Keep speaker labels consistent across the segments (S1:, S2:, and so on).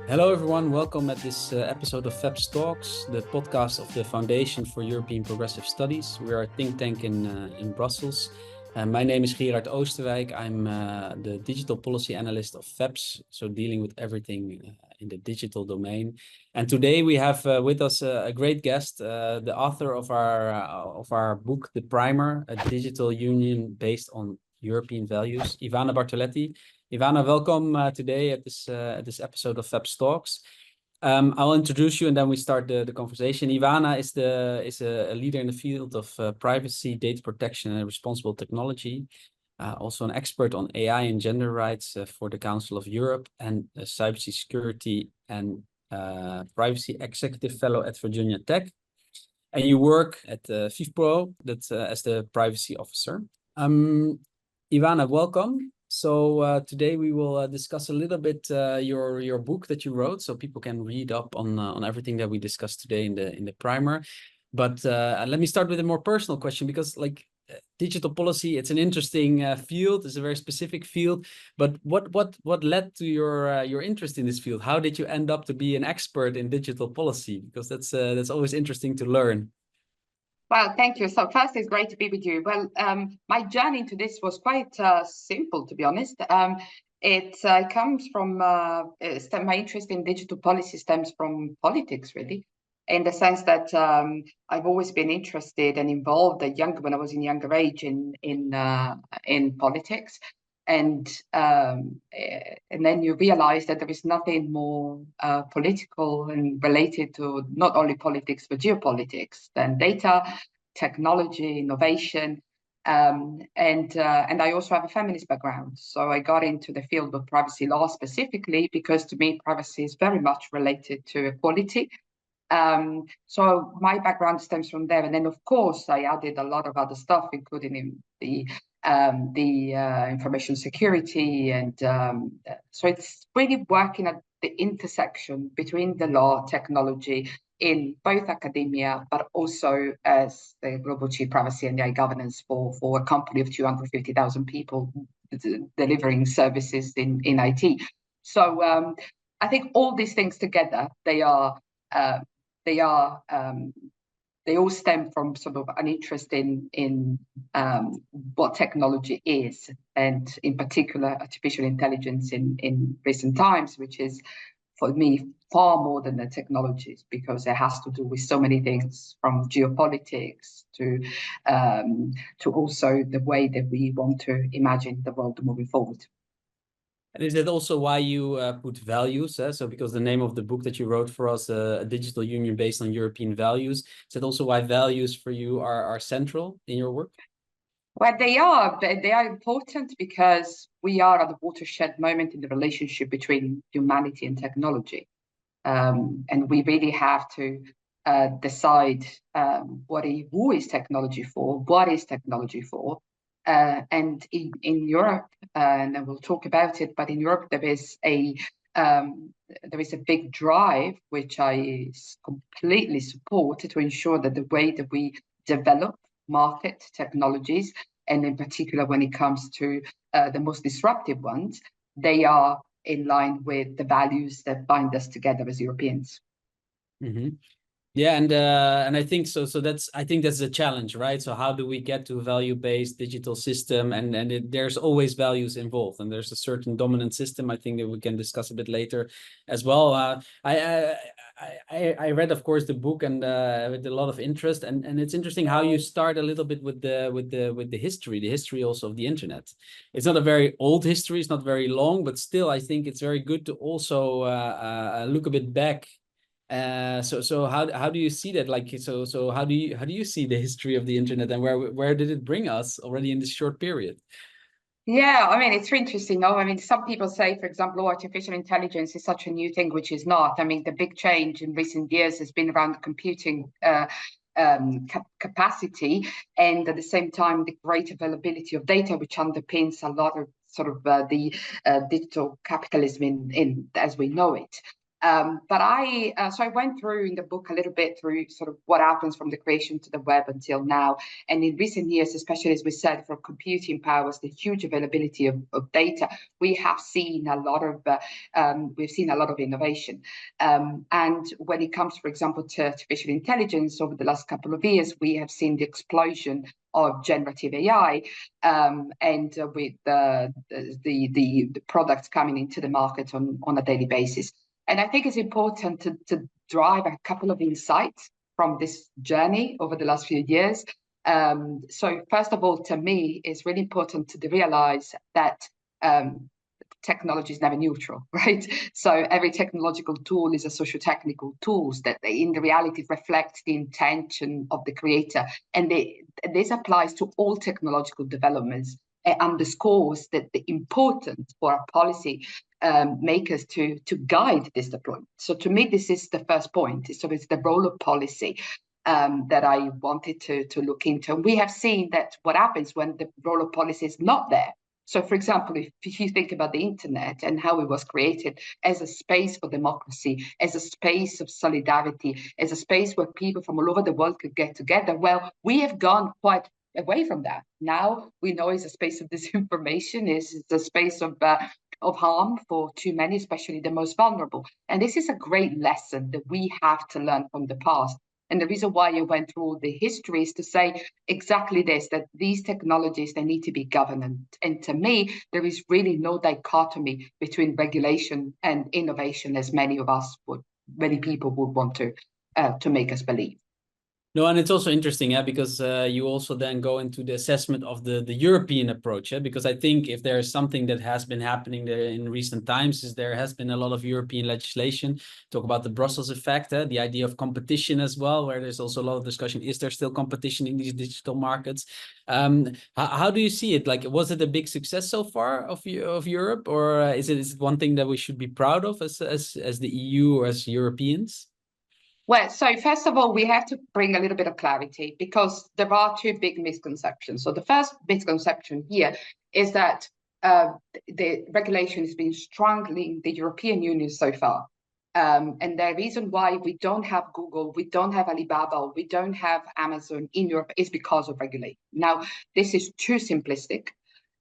S1: Hello everyone, welcome at this episode of FEPS Talks, the podcast of the Foundation for European Progressive Studies. We are a think tank in Brussels. My name is Gerard Oosterwijk. I'm the digital policy analyst of FEPS, so dealing with everything in the digital domain. And today we have with us a great guest, the author of our book, The Primer, a digital union based on European values, Ivana Bartoletti. Ivana, welcome today at this episode of FEPS Talks. I'll introduce you and then we start the conversation. Ivana is a leader in the field of privacy, data protection, and responsible technology. Also an expert on AI and gender rights for the Council of Europe, and a cybersecurity and privacy executive fellow at Virginia Tech. And you work at Wipro as the privacy officer. Ivana, welcome. So today we will discuss a little bit your book that you wrote, so people can read up on everything that we discussed today in the primer. But let me start with a more personal question, because digital policy, it's an interesting field. It's a very specific field. But what led to your interest in this field? How did you end up to be an expert in digital policy? Because that's always interesting to learn.
S2: Well, thank you. So first, it's great to be with you. Well, my journey into this was quite simple, to be honest. It comes from my interest in digital policy stems from politics, really, in the sense that I've always been interested and involved when I was in younger age in politics. And then you realize that there is nothing more political and related to not only politics but geopolitics than data, technology, innovation, and I also have a feminist background. So I got into the field of privacy law specifically because to me privacy is very much related to equality. So my background stems from there, and then of course I added a lot of other stuff, including in the information security, and so it's really working at the intersection between the law, technology, in both academia, but also as the global chief privacy and AI governance for a company of 250,000 people delivering services in IT. So I think all these things together, they all stem from sort of an interest in what technology is, and in particular artificial intelligence in recent times, which is for me far more than the technologies, because it has to do with so many things, from geopolitics to also the way that we want to imagine the world moving forward.
S1: And is that also why you put values? So because the name of the book that you wrote for us, a digital union based on European values, is that also why values for you are central in your work?
S2: Well, they are important because we are at the watershed moment in the relationship between humanity and technology. And we really have to decide who is technology for, what is technology for. And in Europe, and we'll talk about it, but in Europe there is a big drive, which I completely support, to ensure that the way that we develop market technologies, and in particular when it comes to the most disruptive ones, they are in line with the values that bind us together as Europeans.
S1: Mm-hmm. Yeah, and I think so. So I think that's a challenge, right? So how do we get to a value-based digital system? And there's always values involved, and there's a certain dominant system. I think that we can discuss a bit later as well. I read, of course, the book and with a lot of interest, and it's interesting how you start a little bit with the history also of the internet. It's not a very old history, it's not very long, but still I think it's very good to also look a bit back. So how do you see that? So how do you see the history of the internet, and where did it bring us already in this short period?
S2: Yeah, I mean, it's interesting. I mean, some people say, for example, artificial intelligence is such a new thing, which is not. I mean, the big change in recent years has been around computing capacity, and at the same time, the great availability of data, which underpins a lot of sort of the digital capitalism in as we know it. But so I went through in the book a little bit through sort of what happens from the creation to the web until now. And in recent years, especially as we said, for computing powers, the huge availability of data, we have seen a lot of innovation. And when it comes, for example, to artificial intelligence, over the last couple of years, we have seen the explosion of generative AI, and with the products coming into the market on a daily basis. And I think it's important to drive a couple of insights from this journey over the last few years. So first of all, to me, it's really important to realize that technology is never neutral, right? So every technological tool is a socio-technical tool that in the reality reflects the intention of the creator. And this applies to all technological developments. It underscores that the importance for our policy makers to guide this deployment. So to me, this is the first point. So it's the role of policy that I wanted to look into. And we have seen that what happens when the role of policy is not there. So, for example, if you think about the internet and how it was created as a space for democracy, as a space of solidarity, as a space where people from all over the world could get together, well, we have gone quite away from that. Now we know it's a space of disinformation, it's a space of harm for too many, especially the most vulnerable. And this is a great lesson that we have to learn from the past. And the reason why I went through all the history is to say exactly this, that these technologies, they need to be governed. And to me, there is really no dichotomy between regulation and innovation, as many people would want to make us believe.
S1: No, and it's also interesting, because you also then go into the assessment of the European approach, because I think if there is something that has been happening there in recent times, is there has been a lot of European legislation. Talk about the Brussels effect, the idea of competition as well, where there's also a lot of discussion. Is there still competition in these digital markets? How do you see it? Like, was it a big success so far of Europe, or is it one thing that we should be proud of as the EU or as Europeans?
S2: Well, so first of all, we have to bring a little bit of clarity because there are two big misconceptions. So the first misconception here is that the regulation has been strangling the European Union so far. And the reason why we don't have Google, we don't have Alibaba, we don't have Amazon in Europe is because of regulation. Now, this is too simplistic.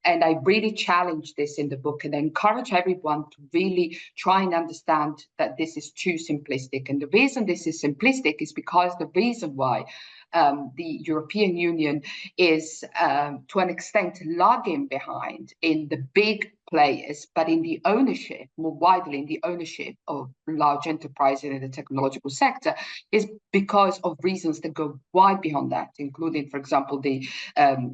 S2: And I really challenge this in the book and encourage everyone to really try and understand that this is too simplistic. And the reason this is simplistic is because the reason why the European Union is, to an extent, lagging behind in the big players, but in the ownership, more widely in the ownership of large enterprises in the technological sector, is because of reasons that go wide beyond that, including, for example, the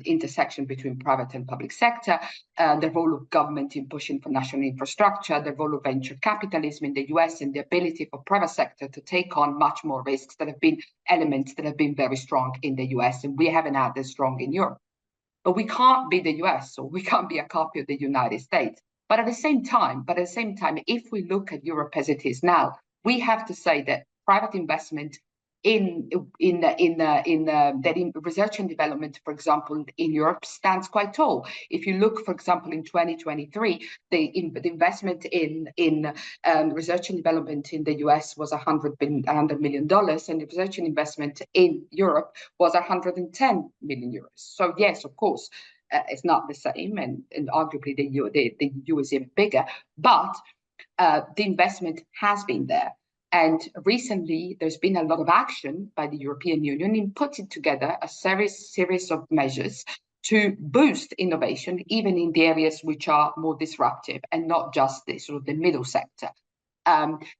S2: intersection between private and public sector, the role of government in pushing for national infrastructure, the role of venture capitalism in the US, and the ability for private sector to take on much more risks that have been elements that have been very strong in the US, and we haven't had as strong in Europe. But we can't be the US, or we can't be a copy of the United States. But at the same time, if we look at Europe as it is now, we have to say that private investment in research and development, for example, in Europe stands quite tall. If you look, for example, in 2023, the investment in research and development in the US was $100 million, and the research and investment in Europe was 110 million euros. So yes, of course, it's not the same, and arguably the EU is even bigger, but the investment has been there. And recently, there's been a lot of action by the European Union in putting together a series of measures to boost innovation, even in the areas which are more disruptive and not just the sort of the middle sector.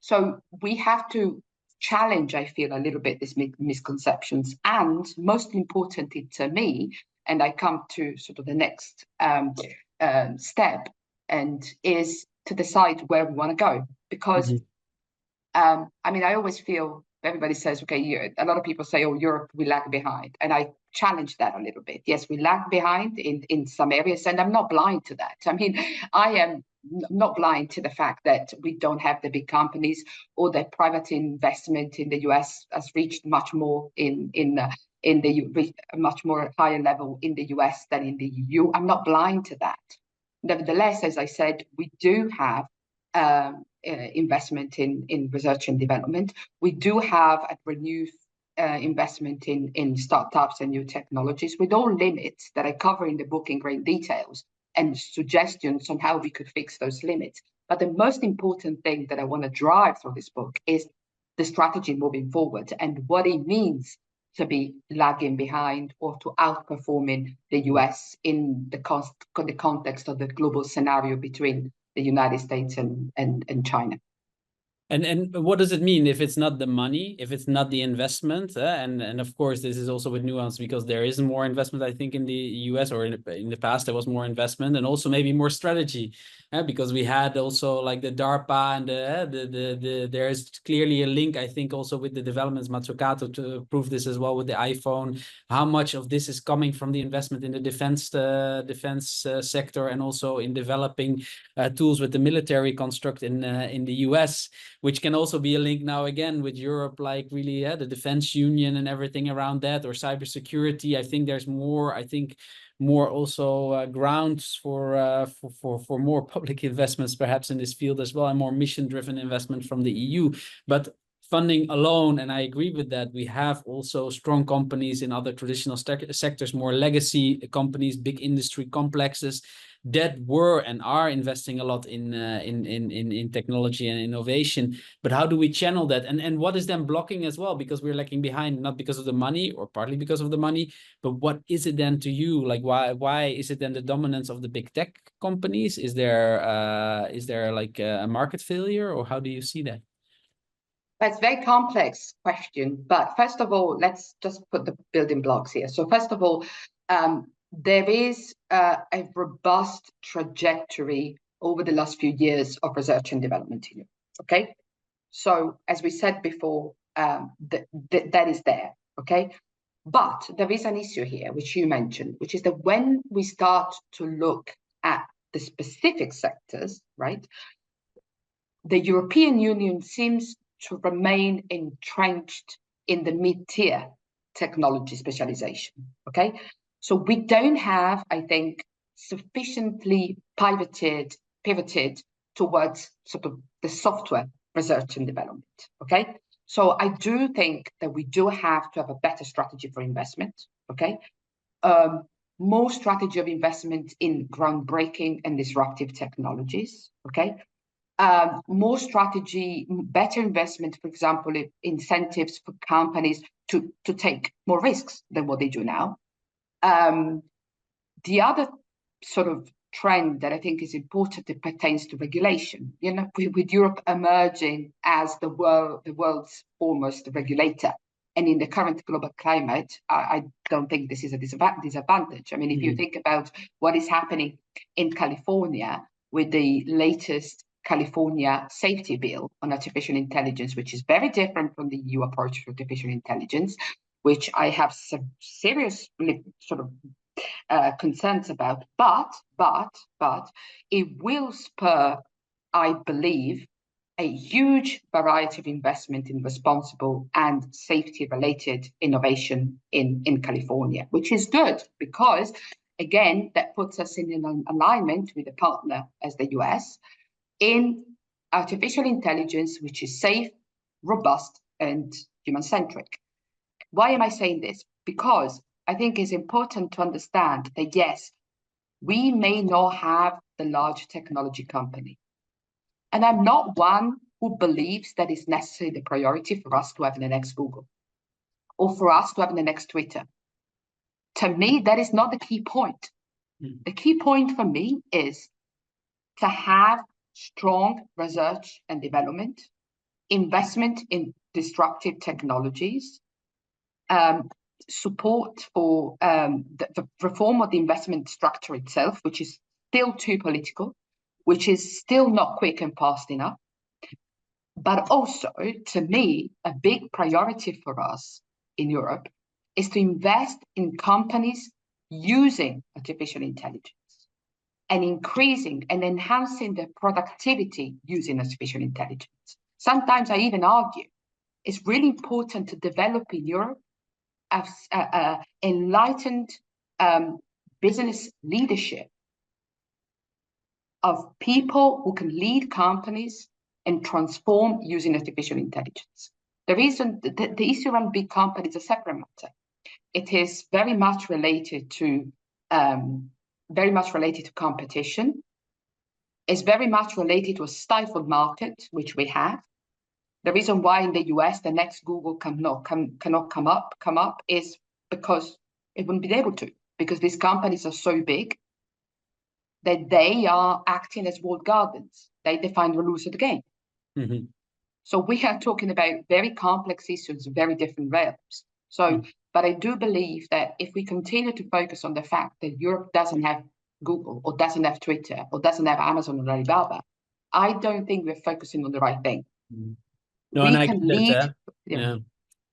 S2: So we have to challenge, I feel, a little bit these misconceptions. And most importantly to me, and I come to sort of the next step, and is to decide where we want to go. Because I always feel everybody says, okay, a lot of people say, oh, Europe, we lag behind. And I challenge that a little bit. Yes, we lag behind in some areas, and I'm not blind to that. I am not blind to the fact that we don't have the big companies, or that private investment in the US has reached much more much more higher level in the US than in the EU. I'm not blind to that. Nevertheless, as I said, we do have investment in research and development. We do have a renewed investment in startups and new technologies, with all limits that I cover in the book in great details and suggestions on how we could fix those limits. But the most important thing that I want to drive through this book is the strategy moving forward and what it means to be lagging behind or to outperforming the US in the context of the global scenario between the United States and China.
S1: And what does it mean if it's not the money, if it's not the investment? And of course, this is also with nuance, because there is more investment, I think, in the US, or in the past, there was more investment, and also maybe more strategy, because we had also like the DARPA and there is clearly a link, I think, also with the developments, Matsukato to prove this as well with the iPhone, how much of this is coming from the investment in the defense sector, and also in developing tools with the military construct in the US, which can also be a link now again with Europe, like really the defense union and everything around that, or cybersecurity. I think there's more, more also grounds for more public investments perhaps in this field as well, and more mission-driven investment from the EU. But funding alone, and I agree with that, we have also strong companies in other traditional sectors, more legacy companies, big industry complexes that were and are investing a lot in technology and innovation. But how do we channel that? And what is then blocking as well? Because we're lagging behind, not because of the money or partly because of the money, but what is it then to you? Like, why is it then the dominance of the big tech companies? Is there like a market failure, or how do you see that?
S2: That's a very complex question. But first of all, let's just put the building blocks here. So first of all, there is a robust trajectory over the last few years of research and development in Europe. Okay, so as we said before, that is there. Okay, but there is an issue here, which you mentioned, which is that when we start to look at the specific sectors, right, the European Union seems to remain entrenched in the mid-tier technology specialization. Okay, so we don't have, I think, sufficiently pivoted towards sort of the software research and development. Okay, so I do think that we do have to have a better strategy for investment. Okay, more strategy of investment in groundbreaking and disruptive technologies. Okay, more strategy, better investment, for example, incentives for companies to take more risks than what they do now. The other sort of trend that I think is important, it pertains to regulation. You know, with Europe emerging as the world's foremost regulator, and in the current global climate, I don't think this is a disadvantage. I mean, if you think about what is happening in California with the latest California safety bill on artificial intelligence, which is very different from the EU approach to artificial intelligence, which I have some serious sort of concerns about, but it will spur, I believe, a huge variety of investment in responsible and safety-related innovation in California, which is good because, again, that puts us in an alignment with a partner as the US in artificial intelligence, which is safe, robust, and human-centric. Why am I saying this? Because I think it's important to understand that, yes, we may not have the large technology company. And I'm not one who believes that it's necessarily the priority for us to have the next Google or for us to have the next Twitter. To me, that is not the key point. The key point for me is to have strong research and development, investment in disruptive technologies, support for the reform of the investment structure itself, which is still too political, which is still not quick and fast enough. But also, to me, a big priority for us in Europe is to invest in companies using artificial intelligence and increasing and enhancing their productivity using artificial intelligence. Sometimes I even argue it's really important to develop in Europe enlightened business leadership of people who can lead companies and transform using artificial intelligence. The reason, the issue around big companies is a separate matter. It is very much related to competition. It's very much related to a stifled market, which we have. The reason why in the US the next Google cannot come up is because it wouldn't be able to, because these companies are so big that they are acting as walled gardens. They define the rules of the game.
S1: Mm-hmm.
S2: So we are talking about very complex issues, very different realms. So, but I do believe that if we continue to focus on the fact that Europe doesn't have Google or doesn't have Twitter or doesn't have Amazon or Alibaba, I don't think we're focusing on the right thing.
S1: No,
S2: we
S1: and I
S2: can
S1: get
S2: lead.
S1: that. Yeah.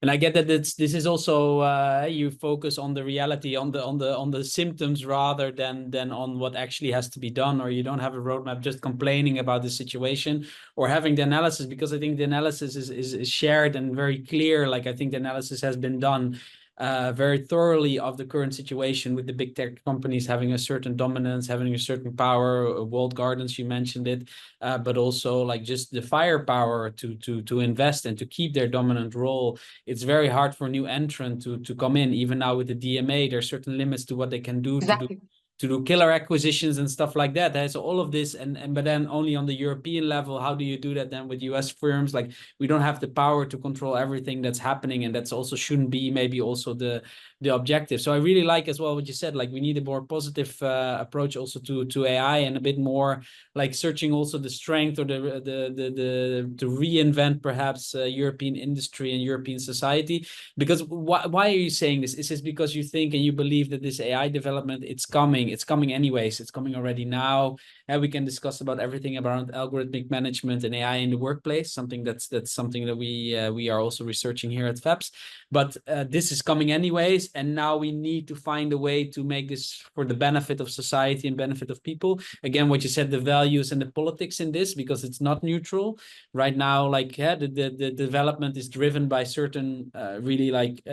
S1: And I get that this is also you focus on the reality, on the symptoms rather than on what actually has to be done, or you don't have a roadmap just complaining about the situation or having the analysis, because I think the analysis is shared and very clear. Like I think the analysis has been done very thoroughly of the current situation with the big tech companies having a certain dominance, having a certain power, walled gardens, you mentioned it, but also like just the firepower to invest and to keep their dominant role. It's very hard for a new entrant to come in. Even now with the DMA, there are certain limits to what they can do to do killer acquisitions and stuff like that. So all of this, but then only on the European level, how do you do that then with US firms? Like we don't have the power to control everything that's happening, and that's also shouldn't be maybe also the objective. So I really like as well what you said, like we need a more positive approach also to AI, and a bit more like searching also the strength or the to reinvent perhaps European industry and European society. Because why are you saying this? Is this because you think and you believe that this AI development, it's coming anyways, it's coming already now, and we can discuss about everything around algorithmic management and AI in the workplace, something that's something that we are also researching here at FEPS. But this is coming anyways, and now we need to find a way to make this for the benefit of society and benefit of people. Again, what you said, the values and the politics in this, because it's not neutral right now. Like the development is driven by certain really like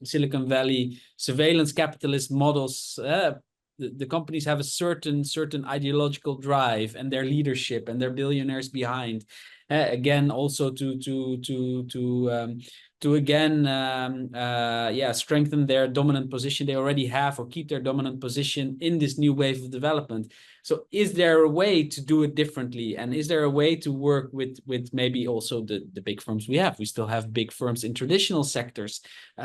S1: Silicon Valley surveillance capitalist models. The companies have a certain ideological drive and their leadership and their billionaires behind. Again, also to again strengthen their dominant position they already have, or keep their dominant position in this new wave of development. So is there a way to do it differently? And is there a way to work with maybe also the big firms we have? We still have big firms in traditional sectors,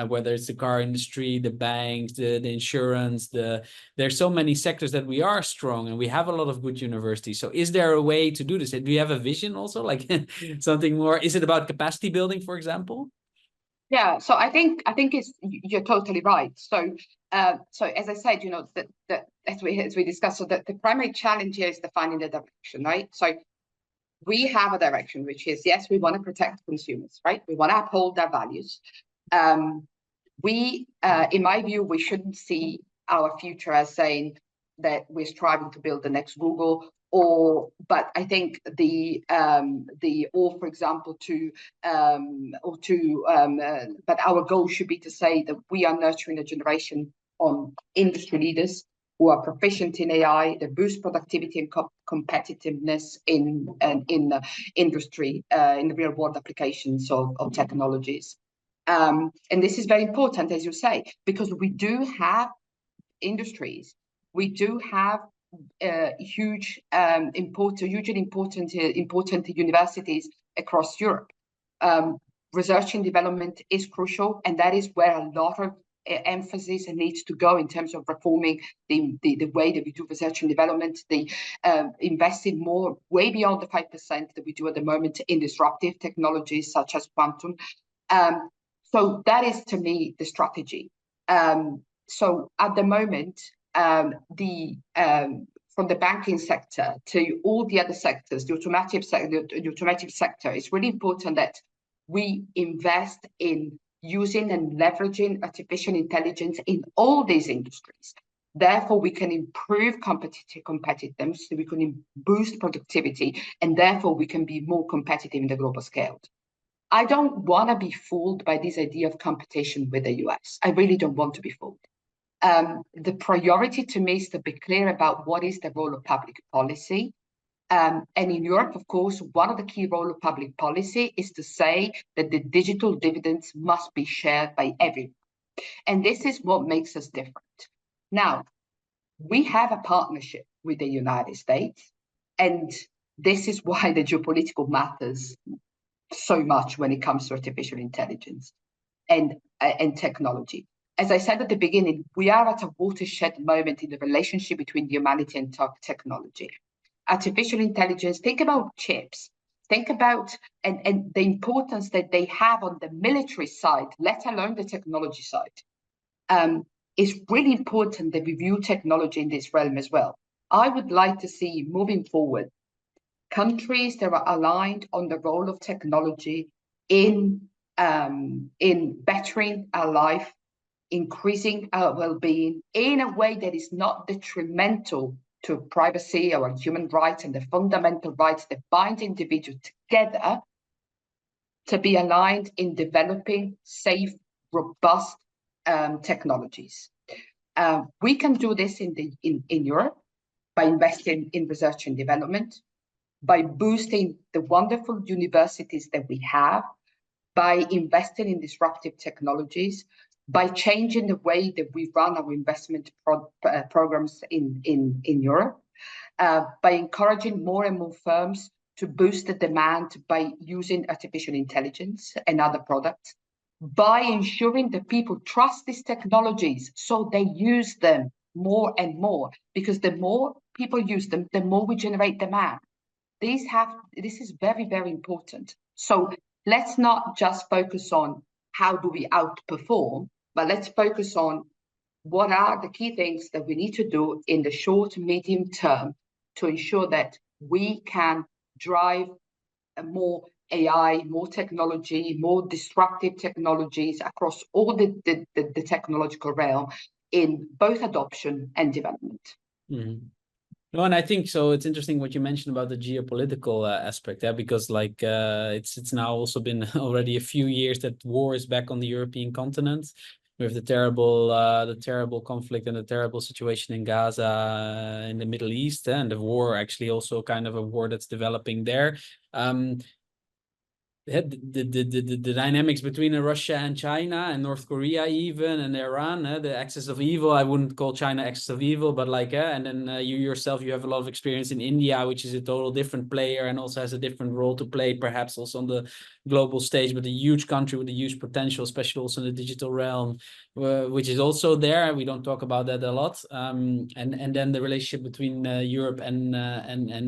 S1: whether it's the car industry, the banks, the insurance, there's so many sectors that we are strong, and we have a lot of good universities. So is there a way to do this? Do you have a vision also, like something more? Is it about capacity building, for example?
S2: Yeah, so I think you're totally right. So as I said, that as we discussed, so that the primary challenge here is defining the direction, right? So we have a direction, which is, yes, we want to protect consumers, right? We want to uphold their values. In my view, we shouldn't see our future as saying that we're striving to build the next Google, but I think for example, but our goal should be to say that we are nurturing a generation on industry leaders who are proficient in AI, that boost productivity and competitiveness in industry, in the real world applications of technologies. And this is very important, as you say, because we do have industries, we do have hugely important universities across Europe. Research and development is crucial, and that is where a lot of emphasis needs to go in terms of reforming the way that we do research and development, investing more, way beyond the 5% that we do at the moment, in disruptive technologies such as quantum. So that is, to me, the strategy. So at the moment, from the banking sector to all the other sectors, the automotive sector, it's really important that we invest in using and leveraging artificial intelligence in all these industries. Therefore, we can improve competitiveness, we can boost productivity, and therefore we can be more competitive in the global scale. I don't want to be fooled by this idea of competition with the US. I really don't want to be fooled. The priority to me is to be clear about what is the role of public policy And in Europe, of course, one of the key roles of public policy is to say that the digital dividends must be shared by everyone. And this is what makes us different. Now, we have a partnership with the United States, and this is why the geopolitical matters so much when it comes to artificial intelligence and technology. As I said at the beginning, we are at a watershed moment in the relationship between humanity and technology. Artificial intelligence, think about chips, think about and the importance that they have on the military side, let alone the technology side. It's really important that we view technology in this realm as well. I would like to see, moving forward, countries that are aligned on the role of technology in bettering our life, increasing our well-being in a way that is not detrimental to privacy or human rights and the fundamental rights that bind individuals together, to be aligned in developing safe, robust technologies. We can do this in Europe by investing in research and development, by boosting the wonderful universities that we have, by investing in disruptive technologies, by changing the way that we run our investment programs in Europe, by encouraging more and more firms to boost the demand by using artificial intelligence and other products, by ensuring that people trust these technologies so they use them more and more, because the more people use them, the more we generate demand. This is very, very important. So let's not just focus on how do we outperform, but let's focus on what are the key things that we need to do in the short, medium term to ensure that we can drive more AI, more technology, more disruptive technologies across all the technological realm in both adoption and development.
S1: Mm-hmm. No, and I think so. It's interesting what you mentioned about the geopolitical aspect, because like it's now also been already a few years that war is back on the European continent, with the terrible conflict and the terrible situation in Gaza, in the Middle East, and the war actually also kind of a war that's developing there. The dynamics between Russia and China and North Korea even and Iran, the axis of evil. I wouldn't call China axis of evil, but like, and then you yourself, you have a lot of experience in India, which is a total different player and also has a different role to play, perhaps also on the global stage, but a huge country with a huge potential, especially also in the digital realm, which is also there. We don't talk about that a lot. And then the relationship between Europe and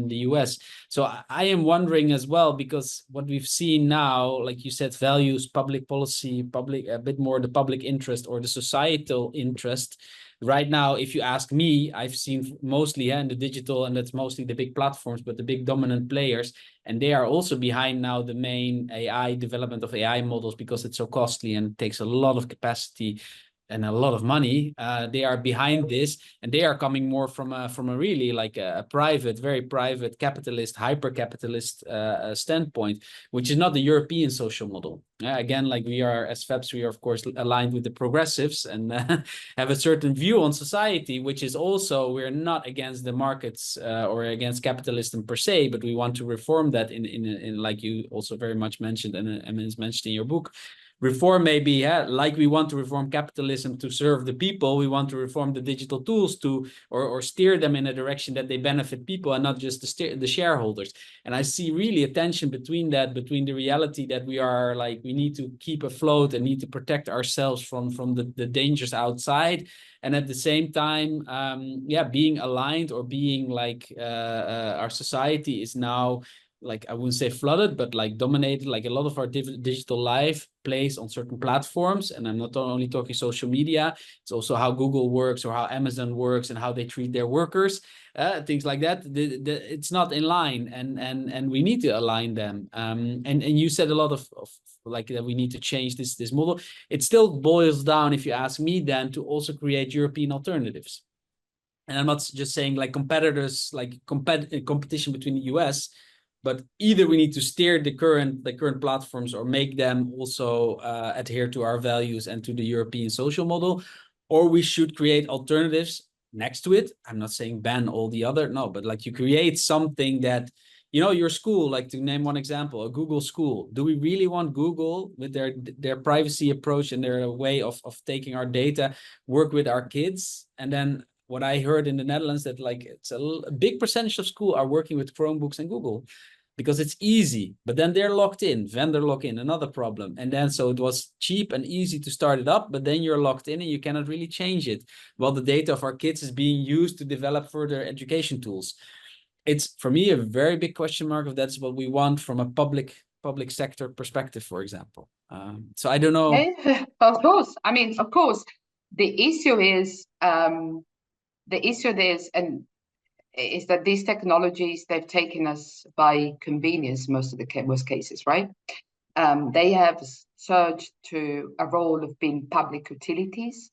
S1: the US. So I am wondering as well, because what we've seen now, like you said, values, public policy, a bit more the public interest or the societal interest. Right now, if you ask me, I've seen mostly in the digital, and that's mostly the big platforms, but the big dominant players, and they are also behind now the main AI development of AI models because it's so costly and takes a lot of capacity and a lot of money. They are behind this, and they are coming more from a really like a private, very private capitalist, hyper-capitalist standpoint, which is not the European social model. Again, like we are as FEPS, we are of course aligned with the progressives and have a certain view on society, which is also, we're not against the markets or against capitalism per se, but we want to reform that in like you also very much mentioned and is mentioned in your book. Reform maybe, like we want to reform capitalism to serve the people, we want to reform the digital tools to or steer them in a direction that they benefit people and not just the shareholders. And I see really a tension between that, between the reality that we are like, we need to keep afloat and need to protect ourselves from the dangers outside. And at the same time, being aligned or being like our society is now, like, I wouldn't say flooded, but like dominated, like a lot of our digital life plays on certain platforms. And I'm not only talking social media, it's also how Google works or how Amazon works and how they treat their workers, things like that. It's not in line, and we need to align them. And you said a lot of like that we need to change this model. It still boils down, if you ask me, then to also create European alternatives. And I'm not just saying like competitors, like competition between the US, but either we need to steer the current platforms or make them also adhere to our values and to the European social model, or we should create alternatives next to it, I'm not saying ban all the other, no, but like you create something that, you know, your school, like to name one example, a Google school. Do we really want Google with their privacy approach and their way of taking our data, work with our kids? And then what I heard in the Netherlands that like it's a big percentage of school are working with Chromebooks and Google because it's easy, but then they're locked in, vendor lock-in, another problem. And then so it was cheap and easy to start it up, but then you're locked in and you cannot really change it. Well, the data of our kids is being used to develop further education tools. It's for me a very big question mark if that's what we want from a public sector perspective, for example. So I don't know.
S2: Yeah, of course. I mean, of course, the issue is is that these technologies, they've taken us by convenience most cases, right? They have surged to a role of being public utilities.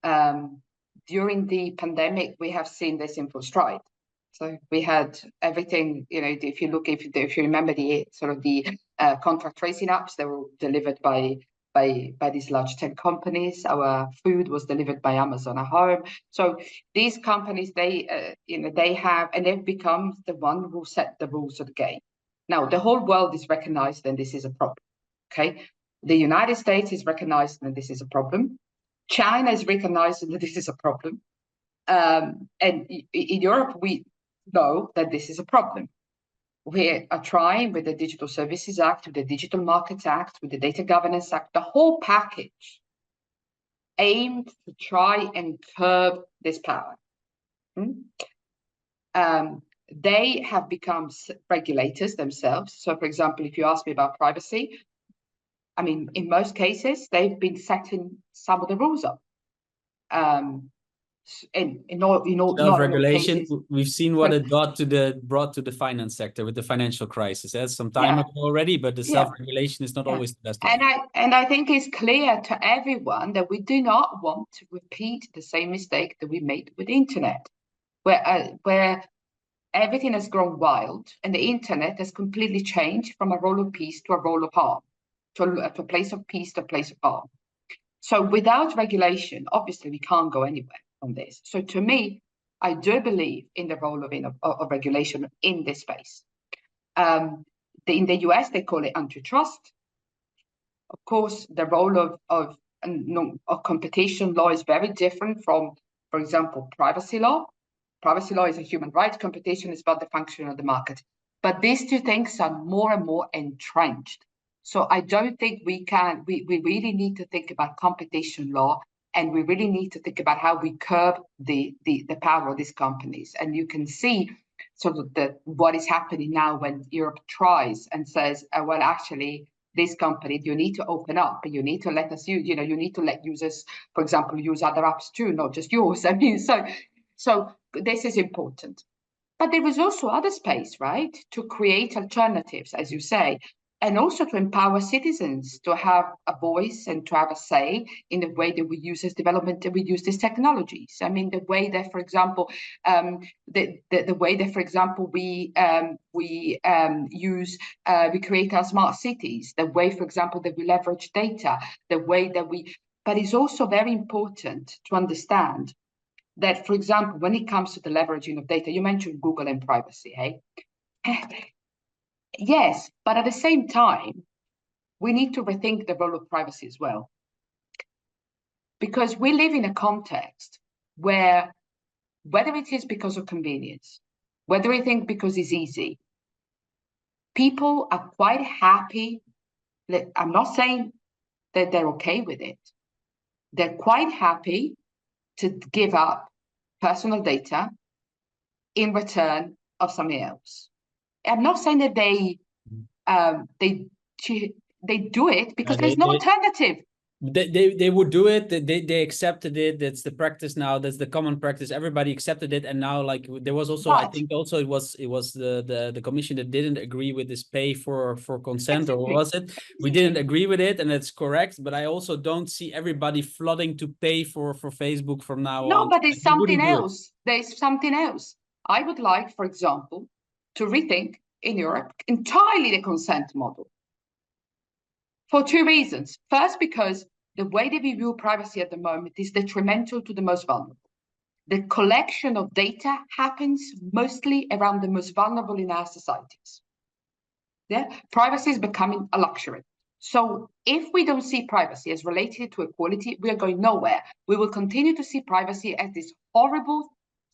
S2: During the pandemic, we have seen this in full stride. So we had everything, you know, if you remember the sort of the contract tracing apps, they were delivered by these large tech companies. Our food was delivered by Amazon at home. So these companies, they've become the one who set the rules of the game. Now, the whole world is recognized that this is a problem, okay? The United States is recognized that this is a problem. China is recognizing that this is a problem. And in Europe, we know that this is a problem. We are trying with the Digital Services Act, with the Digital Markets Act, with the Data Governance Act, the whole package aimed to try and curb this power. They have become regulators themselves. So, for example, if you ask me about privacy, I mean, in most cases, they've been setting some of the rules up. In all
S1: Self-regulation,
S2: cases.
S1: we've seen what it brought to the finance sector with the financial crisis. That's some time ago already, but the self-regulation is not always the best way.
S2: And I think it's clear to everyone that we do not want to repeat the same mistake that we made with the internet, where everything has grown wild and the internet has completely changed from a role of peace to a role of harm, to a place of peace to a place of harm. So without regulation, obviously we can't go anywhere on this. So to me, I do believe in the role of regulation in this space. In the US, they call it antitrust. Of course, the role of competition law is very different from, for example, privacy law. Privacy law is a human right. Competition is about the function of the market. But these two things are more and more entrenched. So I don't think we really need to think about competition law, and we really need to think about how we curb the power of these companies. And you can see sort of what is happening now when Europe tries and says, well, actually, this company, you need to open up, you need to let us use, you need to let users, for example, use other apps too, not just yours. I mean, so this is important. But there is also other space, right, to create alternatives, as you say, and also to empower citizens to have a voice and to have a say in the way that we use this development, that we use these technologies. I mean, the way that, for example, we create our smart cities, the way, for example, that we leverage data, the way that but it's also very important to understand that, for example, when it comes to the leveraging of data, you mentioned Google and privacy, hey? Yes, but at the same time, we need to rethink the role of privacy as well. Because we live in a context where, whether it is because of convenience, whether we think because it's easy, people are quite happy. I'm not saying that they're okay with it. They're quite happy to give up personal data in return of something else. I'm not saying that they do it because there's no alternative.
S1: They would do it. They accepted it. That's the practice now. That's the common practice. Everybody accepted it, and now like there was also, I think also it was the commission that didn't agree with this pay for consent, exactly. Or what was it? Exactly. We didn't agree with it, and that's correct. But I also don't see everybody flooding to pay for Facebook from now on.
S2: No, but there's something else. There's something else. I would like, for example, to rethink in Europe entirely the consent model. For two reasons. First, because the way that we view privacy at the moment is detrimental to the most vulnerable. the collection of data happens mostly around the most vulnerable in our societies. Yeah, privacy is becoming a luxury. So if we don't see privacy as related to equality, we are going nowhere. We will continue to see privacy as this horrible,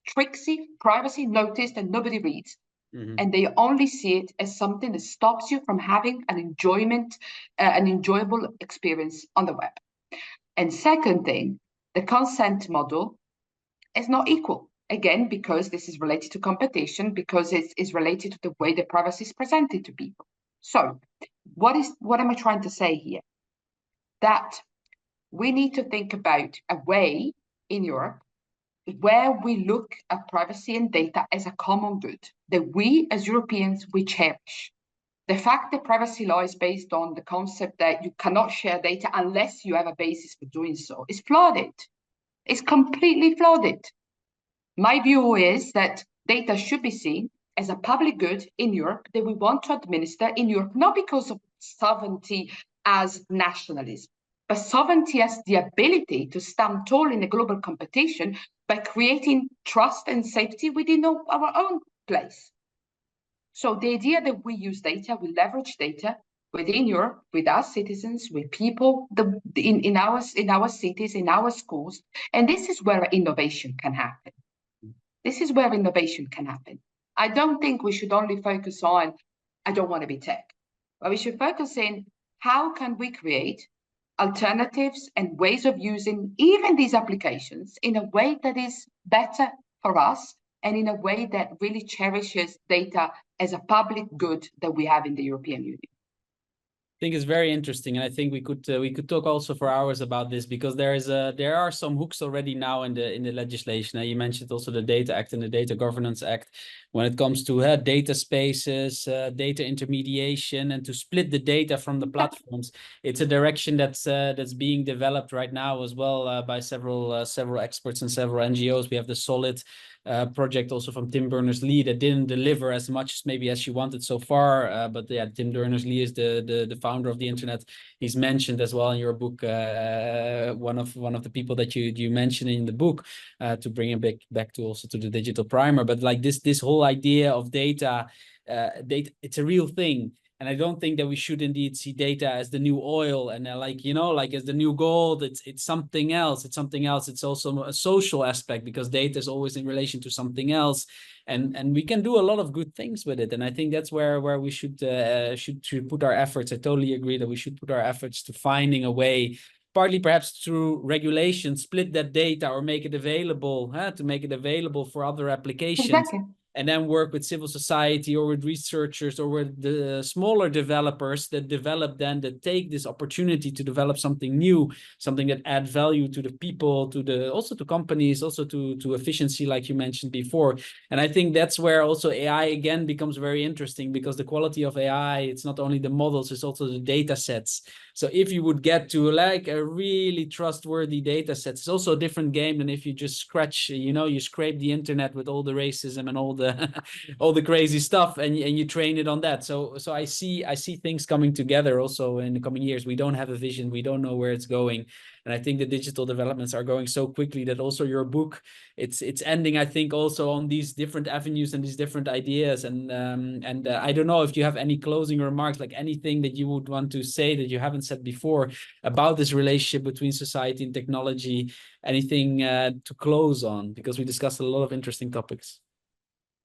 S2: tricksy privacy notice that nobody reads. Mm-hmm. And they only see it as something that stops you from having an enjoyable experience on the web. And second thing, the consent model is not equal. Again, because this is related to competition, because it's related to the way the privacy is presented to people. So what am I trying to say here? That we need to think about a way in Europe where we look at privacy and data as a common good that we as Europeans, we cherish. The fact that privacy law is based on the concept that you cannot share data unless you have a basis for doing so is flawed. It's completely flawed. My view is that data should be seen as a public good in Europe that we want to administer in Europe, not because of sovereignty as nationalism, but sovereignty as the ability to stand tall in a global competition by creating trust and safety within our own place. So the idea that we use data, we leverage data within Europe, with our citizens, with people in our cities, in our schools, and this is where innovation can happen. This is where innovation can happen. I don't think we should only focus on, I don't want to be tech, but we should focus in how can we create alternatives and ways of using even these applications in a way that is better for us and in a way that really cherishes data as a public good that we have in the European Union.
S1: I think it's very interesting, and I think we could talk also for hours about this, because there are some hooks already now in the legislation. You mentioned also the Data Act and the Data Governance Act when it comes to data spaces, data intermediation, and to split the data from the platforms. It's a direction that's being developed right now as well by several experts and several NGOs. We have the Solid project also from Tim Berners-Lee that didn't deliver as much as maybe as she wanted so far, but yeah, Tim Berners-Lee is the founder of the internet. He's mentioned as well in your book, one of the people that you mentioned in the book, to bring it back to also to the digital primer. But like this whole idea of data, it's a real thing. And I don't think that we should indeed see data as the new oil and like as the new gold. It's something else. It's something else. It's also a social aspect, because data is always in relation to something else, and we can do a lot of good things with it. And I think that's where we should put our efforts. I totally agree that we should put our efforts to finding a way, partly perhaps through regulation, split that data or make it available, to make it available for other applications.
S2: Exactly.
S1: And then work with civil society or with researchers or with the smaller developers that take this opportunity to develop something new, something that add value to the people, also to companies, also to efficiency, like you mentioned before. And I think that's where also AI again becomes very interesting, because the quality of AI, it's not only the models, it's also the data sets. So if you would get to like a really trustworthy data set, it's also a different game than if you just you scrape the internet with all the racism and all the crazy stuff and you train it on that. So I see things coming together also in the coming years. We don't have a vision. We don't know where it's going. And I think the digital developments are going so quickly that also your book, it's ending, I think, also on these different avenues and these different ideas. And I don't know if you have any closing remarks, like anything that you would want to say that you haven't said before about this relationship between society and technology, anything to close on, because we discussed a lot of interesting topics.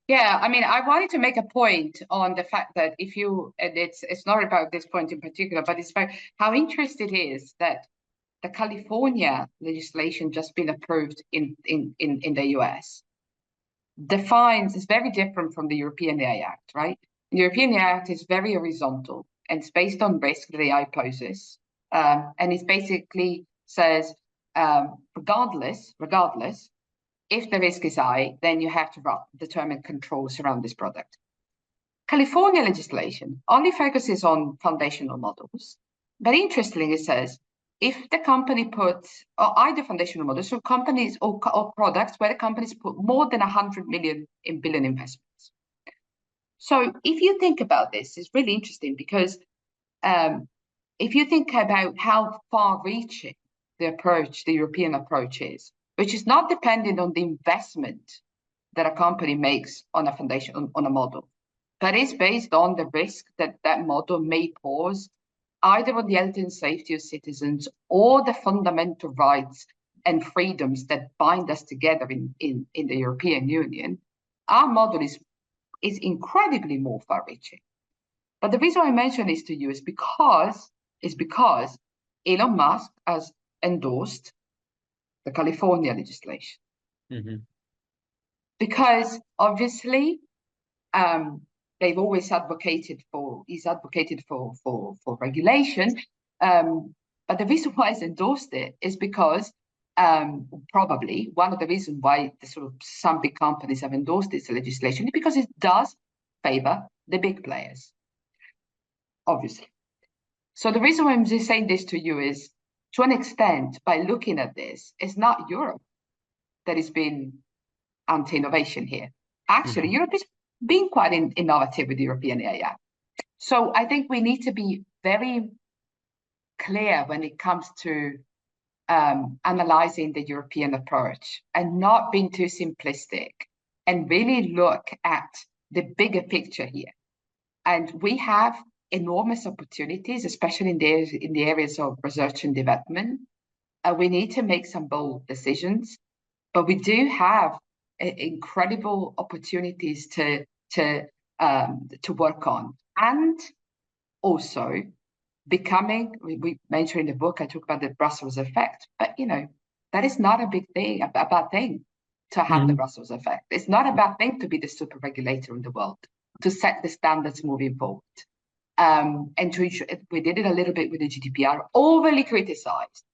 S2: Yeah, I mean, I wanted to make a point on the fact that it's not about this point in particular, but it's about how interesting it is that the California legislation just been approved in the US defines, is very different from the European AI Act, right? The European AI Act is very horizontal and it's based on risk that AI poses. And it basically says, regardless, if the risk is high, then you have to determine controls around this product. California legislation only focuses on foundational models, but interestingly, it says if the company puts either foundational models or companies or products where the companies put more than 100 million in billion investments. So if you think about this, it's really interesting because if you think about how far-reaching the European approach is, which is not dependent on the investment that a company makes on a foundation, on a model, but is based on the risk that that model may pose either on the health and safety of citizens or the fundamental rights and freedoms that bind us together in the European Union. Our model is incredibly more far-reaching. But the reason I mention this to you is because Elon Musk has endorsed the California legislation.
S1: Mm-hmm.
S2: Because obviously, they've always advocated for regulation. But the reason why he's endorsed it is because probably one of the reasons why some big companies have endorsed this legislation is because it does favor the big players, obviously. So the reason why I'm just saying this to you is, to an extent, by looking at this, it's not Europe that has been anti-innovation here. Actually, Europe is being quite innovative with European AI. So I think we need to be very clear when it comes to analyzing the European approach and not being too simplistic, and really look at the bigger picture here. And we have enormous opportunities, especially in the areas of research and development. We need to make some bold decisions, but we do have incredible opportunities to work on. And also becoming, we mentioned in the book, I talk about the Brussels effect, but that is not a bad thing to have the Brussels effect. It's not a bad thing to be the super regulator in the world, to set the standards moving forward. And to ensure, we did it a little bit with the GDPR, overly criticized.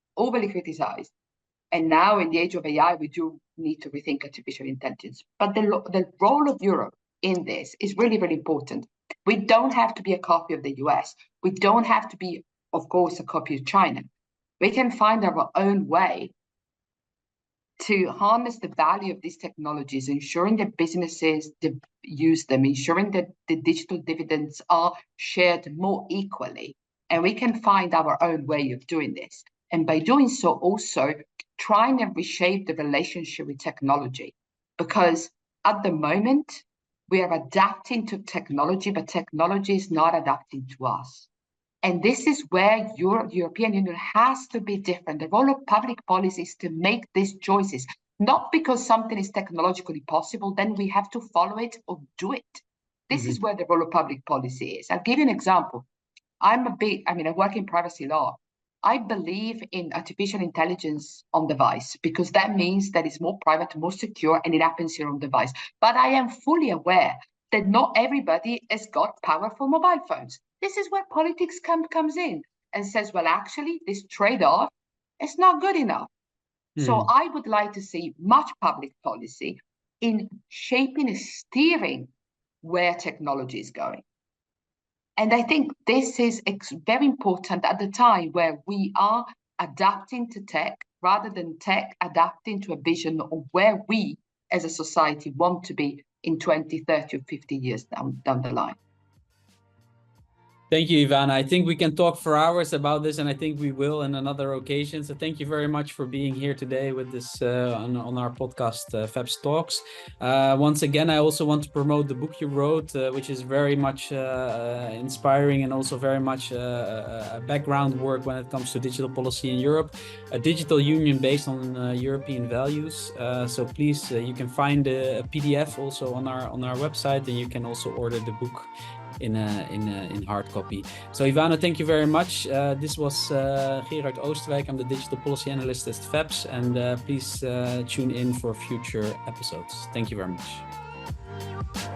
S2: And now in the age of AI, we do need to rethink artificial intelligence. But the role of Europe in this is really, really important. We don't have to be a copy of the US. We don't have to be, of course, a copy of China. We can find our own way to harness the value of these technologies, ensuring that businesses use them, ensuring that the digital dividends are shared more equally. And we can find our own way of doing this. And by doing so, also trying to reshape the relationship with technology. Because at the moment, we are adapting to technology, but technology is not adapting to us. And this is where the European Union has to be different. The role of public policy is to make these choices, not because something is technologically possible, then we have to follow it or do it. This is where the role of public policy is. I'll give you an example. I work in privacy law. I believe in artificial intelligence on device, because that means that it's more private, more secure, and it happens here on device. But I am fully aware that not everybody has got powerful mobile phones. This is where politics comes in and says, well, actually, this trade-off is not good enough. So I would like to see much public policy in shaping and steering where technology is going. And I think this is very important at the time where we are adapting to tech rather than tech adapting to a vision of where we as a society want to be in 20, 30 or 50 years down the line.
S1: Thank you, Ivana. I think we can talk for hours about this, and I think we will on another occasion. So thank you very much for being here today with this on our podcast, FEPS Talks. Once again, I also want to promote the book you wrote, which is very much inspiring and also very much a background work when it comes to digital policy in Europe, a digital union based on European values. So please, you can find a PDF also on our website, and you can also order the book in hard copy. So Ivana, thank you very much. This was Gerard Oosterwijk. I'm the digital policy analyst at FEPS, and please tune in for future episodes. Thank you very much.